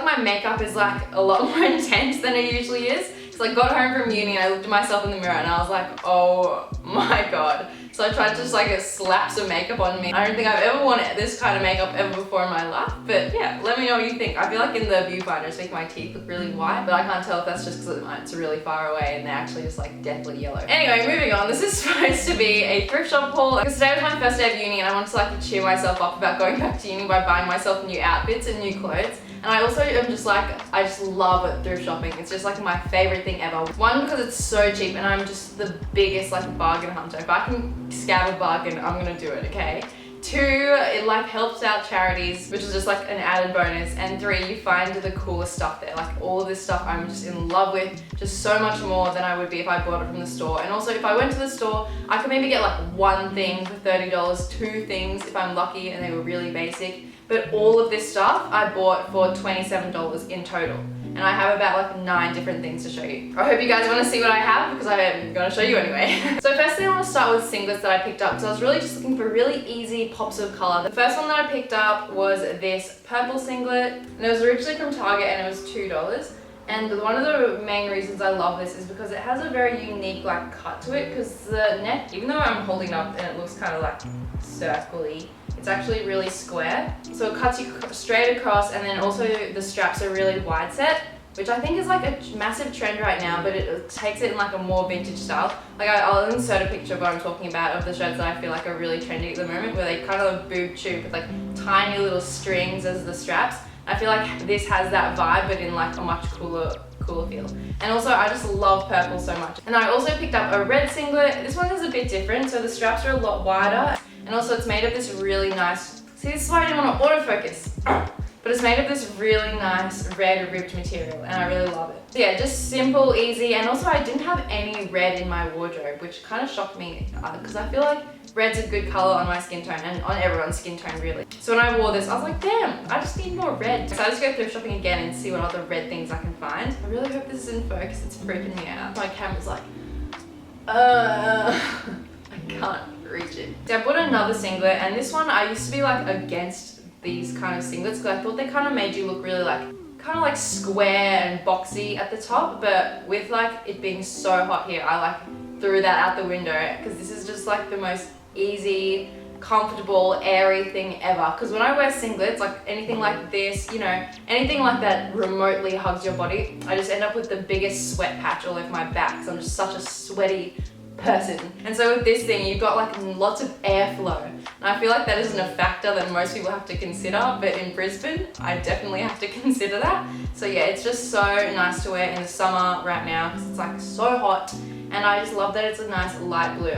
like my makeup is like a lot more intense than it usually is. So I got home from uni and I looked at myself in the mirror and I was like, oh my god. So I tried to just like slap some makeup on me. I don't think I've ever worn this kind of makeup ever before in my life. But yeah, let me know what you think. I feel like in the viewfinder it's making my teeth look really white, but I can't tell if that's just because it's really far away and they're actually just like deathly yellow. Anyway, moving on. This is supposed to be a thrift shop haul because today was my first day of uni and I wanted to like cheer myself up about going back to uni by buying myself new outfits and new clothes. And I also am just like, I just love thrift shopping. It's just like my favorite thing ever. One, because it's so cheap and I'm just the biggest like bargain hunter. If I can scab a bargain, I'm gonna do it, okay? Two, it like helps out charities, which is just like an added bonus. And three, you find the coolest stuff there. Like all of this stuff I'm just in love with, just so much more than I would be if I bought it from the store. And also if I went to the store, I could maybe get like one thing for $30, two things if I'm lucky and they were really basic. But all of this stuff I bought for $27 in total. And I have about like 9 different things to show you. I hope you guys want to see what I have because I am going to show you anyway. So firstly I want to start with singlets that I picked up. So I was really just looking for really easy pops of color. The first one that I picked up was this purple singlet. And it was originally from Target and it was $2. And one of the main reasons I love this is because it has a very unique like cut to it, because the neck, even though I'm holding it up and it looks kind of like circle-y, it's actually really square. So it cuts you straight across, and then also the straps are really wide set, which I think is like a massive trend right now, but it takes it in like a more vintage style. Like I'll insert a picture of what I'm talking about of the shirts that I feel like are really trendy at the moment, where they kind of boob tube with like tiny little strings as the straps. I feel like this has that vibe, but in like a much cooler feel. And also I just love purple so much. And I also picked up a red singlet. This one is a bit different, so the straps are a lot wider, and also it's made of this really nice, see, this is why I didn't want to autofocus, but it's made of this really nice red ribbed material and I really love it. So yeah, just simple, easy, and also I didn't have any red in my wardrobe, which kind of shocked me because I feel like red's a good color on my skin tone and on everyone's skin tone really. So when I wore this, I was like, damn, I just need more red. So I just go thrift shopping again and see what other red things I can find. I really hope this is in focus, it's freaking me out. My camera's like, I can't reach it. So I bought another singlet, and this one I used to be like against these kind of singlets because I thought they kind of made you look really like, kind of like square and boxy at the top, but with like it being so hot here, I like threw that out the window because this is just like the most easy, comfortable, airy thing ever. Because when I wear singlets, like anything like this, you know, anything like that remotely hugs your body, I just end up with the biggest sweat patch all over my back because I'm just such a sweaty person. And so with this thing, you've got like lots of airflow. And I feel like that isn't a factor that most people have to consider, but in Brisbane, I definitely have to consider that. So yeah, it's just so nice to wear in the summer right now because it's like so hot. And I just love that it's a nice light blue.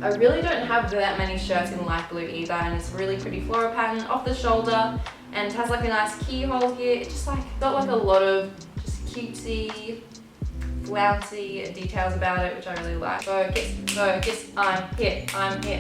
I really don't have that many shirts in light blue either, and it's a really pretty floral pattern off the shoulder, and it has like a nice keyhole here. It just like got like a lot of just cutesy, flouncy details about it, which I really like. Focus, I'm here,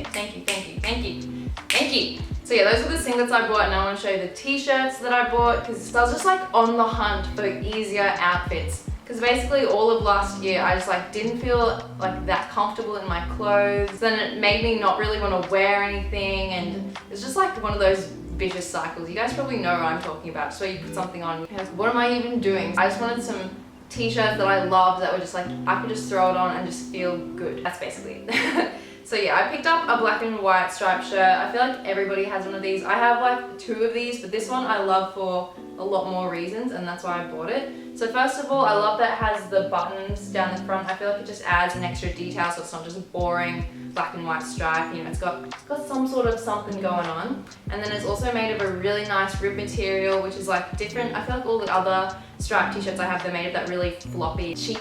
thank you, thank you, thank you, thank you. So yeah, those are the singlets I bought, and I want to show you the t-shirts that I bought because I was just like on the hunt for easier outfits. Because basically all of last year I just like didn't feel like that comfortable in my clothes. Then it made me not really want to wear anything, and it's just like one of those vicious cycles. You guys probably know what I'm talking about. So you put something on, you're like, what am I even doing? I just wanted some t-shirts that I loved that were just like, I could just throw it on and just feel good. That's basically it. So yeah, I picked up a black and white striped shirt. I feel like everybody has one of these. I have like 2 of these, but this one I love for a lot more reasons, and that's why I bought it. So first of all, I love that it has the buttons down the front. I feel like it just adds an extra detail, so it's not just boring black and white stripe. You know, it's got some sort of something going on. And then it's also made of a really nice rib material, which is like different. I feel like all the other striped t-shirts I have, they're made of that really floppy, cheap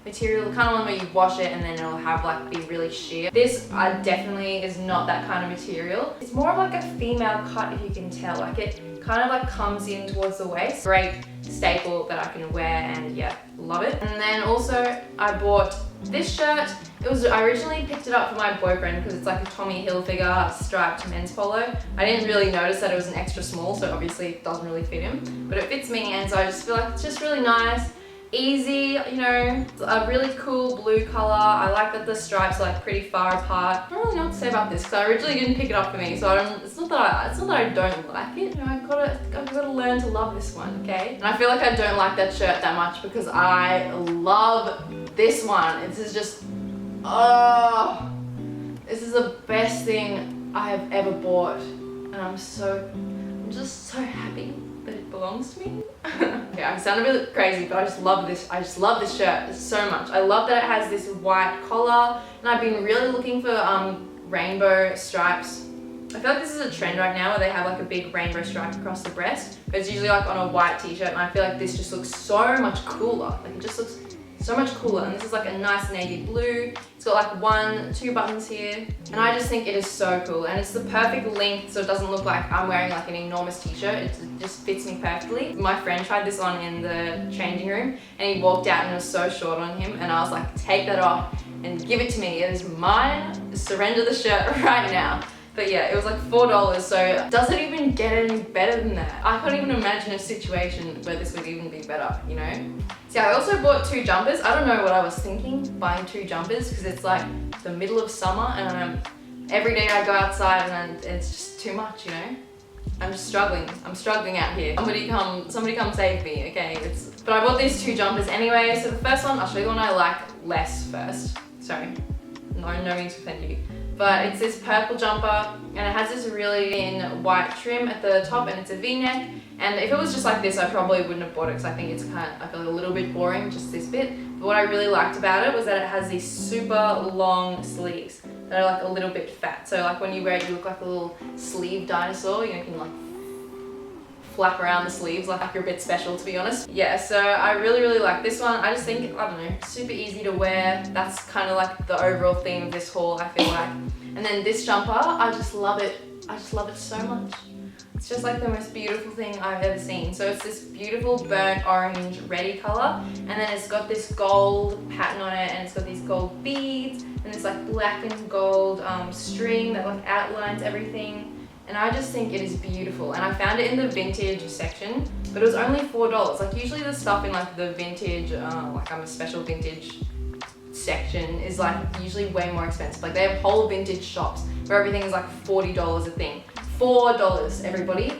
material, the kind of one where you wash it and then it'll have like be really sheer. This definitely is not that kind of material. It's more of like a female cut, if you can tell. Like it kind of like comes in towards the waist. Great staple that I can wear, and yeah, love it. And then also I bought this shirt. I originally picked it up for my boyfriend because it's like a Tommy Hilfiger striped men's polo. I didn't really notice that it was an extra small, so obviously it doesn't really fit him, but it fits me, and so I just feel like it's just really nice. easy, you know, a really cool blue color. I like that the stripes are like pretty far apart. I don't really know what to say about this because I originally didn't pick it up for me, so it's not that I don't like it. You know, I've gotta learn to love this one, okay? And I feel like I don't like that shirt that much because I love this one. This is just, oh, this is the best thing I have ever bought, and I'm just so happy that it belongs to me. Okay, I sound a bit crazy, but I just love this shirt so much. I love that it has this white collar, and I've been really looking for rainbow stripes. I feel like this is a trend right now where they have like a big rainbow stripe across the breast, but it's usually like on a white t-shirt, and I feel like this just looks so much cooler. Like it just looks so much cooler, and this is like a nice navy blue. It's got like 2 buttons here, and I just think it is so cool, and it's the perfect length so it doesn't look like I'm wearing like an enormous t-shirt. It just fits me perfectly. My friend tried this on in the changing room, and he walked out and it was so short on him, and I was like, take that off and give it to me. It is mine. Surrender the shirt right now. But yeah, it was like $4, so does it even get any better than that? I can't even imagine a situation where this would even be better, you know? See, I also bought 2 jumpers. I don't know what I was thinking buying 2 jumpers because it's like the middle of summer, and every day I go outside and it's just too much, you know? I'm just struggling. I'm struggling out here. Somebody come save me, okay? But I bought these 2 jumpers anyway. So the first one, I'll show you the one I like less first. Sorry, no means to offend you. But it's this purple jumper, and it has this really thin white trim at the top, and it's a V-neck. And if it was just like this, I probably wouldn't have bought it because I think I feel a little bit boring, just this bit. But what I really liked about it was that it has these super long sleeves that are like a little bit fat. So like when you wear it, you look like a little sleeve dinosaur. You know, you can like flap around the sleeves like you're a bit special, to be honest. Yeah, so I really like this one. I just think, I don't know, super easy to wear. That's kind of like the overall theme of this haul, I feel like. And then this jumper, I just love it. I just love it so much. It's just like the most beautiful thing I've ever seen. So it's this beautiful burnt orange reddy color, and then it's got this gold pattern on it, and it's got these gold beads, and this like black and gold string that like outlines everything. And I just think it is beautiful. And I found it in the vintage section, but it was only $4. Like usually the stuff in like the vintage, like I'm a special vintage section is like usually way more expensive. Like they have whole vintage shops where everything is like $40 a thing. $4, everybody.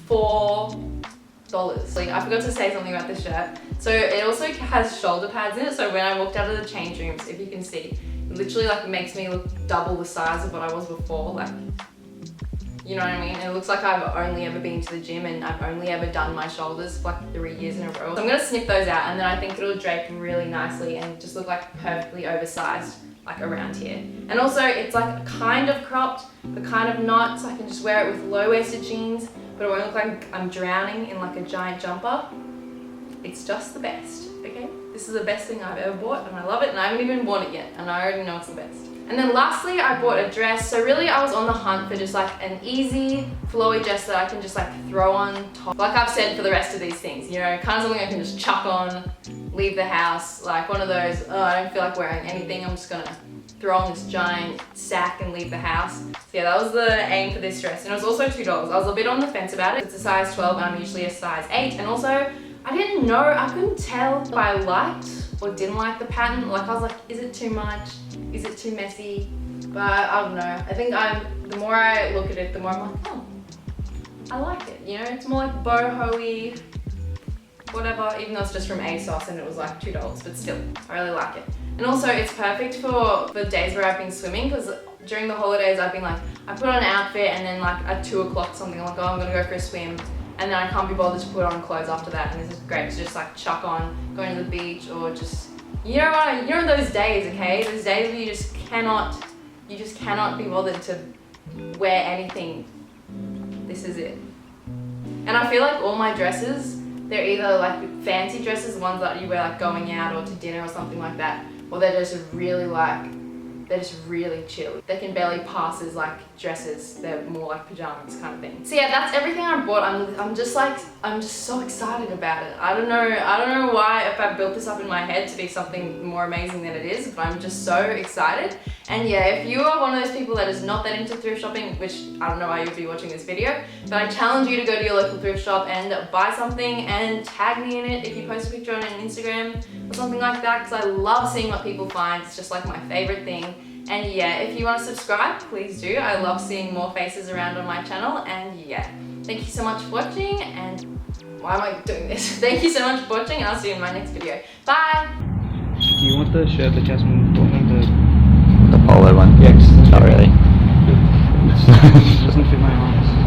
$4. Like I forgot to say something about this shirt. So it also has shoulder pads in it. So when I walked out of the change rooms, if you can see, it literally like makes me look double the size of what I was before. Like, you know what I mean? It looks like I've only ever been to the gym and I've only ever done my shoulders for like 3 years in a row. So I'm gonna snip those out, and then I think it'll drape really nicely and just look like perfectly oversized like around here. And also it's like kind of cropped, but kind of not, so I can just wear it with low-waisted jeans, but it won't look like I'm drowning in like a giant jumper. It's just the best, okay? This is the best thing I've ever bought, and I love it, and I haven't even worn it yet, and I already know it's the best. And then lastly, I bought a dress. So really I was on the hunt for just like an easy flowy dress that I can just like throw on top. Like I've said for the rest of these things, you know, kind of something I can just chuck on, leave the house, like one of those, oh, I don't feel like wearing anything, I'm just gonna throw on this giant sack and leave the house. So yeah, that was the aim for this dress. And it was also $2. I was a bit on the fence about it. It's a size 12 and I'm usually a size 8. And also, I didn't know, I couldn't tell if I liked or didn't like the pattern. Like I was like, is it too much? Is it too messy? But I don't know. I think the more I look at it, the more I'm like, oh, I like it. You know, it's more like boho-y, whatever, even though it's just from ASOS and it was like $2, but still, I really like it. And also it's perfect for days where I've been swimming, because during the holidays I've been like, I put on an outfit and then like at 2 o'clock something, I'm like, oh, I'm gonna go for a swim. And then I can't be bothered to put on clothes after that, and this is great to just like chuck on, going to the beach, or just, you know what, you know those days, okay? Those days where you just cannot be bothered to wear anything. This is it. And I feel like all my dresses, they're either like fancy dresses, ones that you wear like going out or to dinner or something like that, or they're just really like, they're just really chill. They can barely pass as like dresses. They're more like pajamas kind of thing. So yeah, that's everything I bought. I'm just so excited about it. I don't know why, if I built this up in my head to be something more amazing than it is, but I'm just so excited. And yeah, if you are one of those people that is not that into thrift shopping, which I don't know why you'd be watching this video, but I challenge you to go to your local thrift shop and buy something and tag me in it if you post a picture on Instagram or something like that, because I love seeing what people find. It's just like my favorite thing. And yeah, if you want to subscribe, please do. I love seeing more faces around on my channel. And yeah, thank you so much for watching. And why am I doing this? Thank you so much for watching, and I'll see you in my next video. Bye! Do you want the shirt that Jasmine bought me? The polo one? Yeah, Not really. It doesn't fit my arms.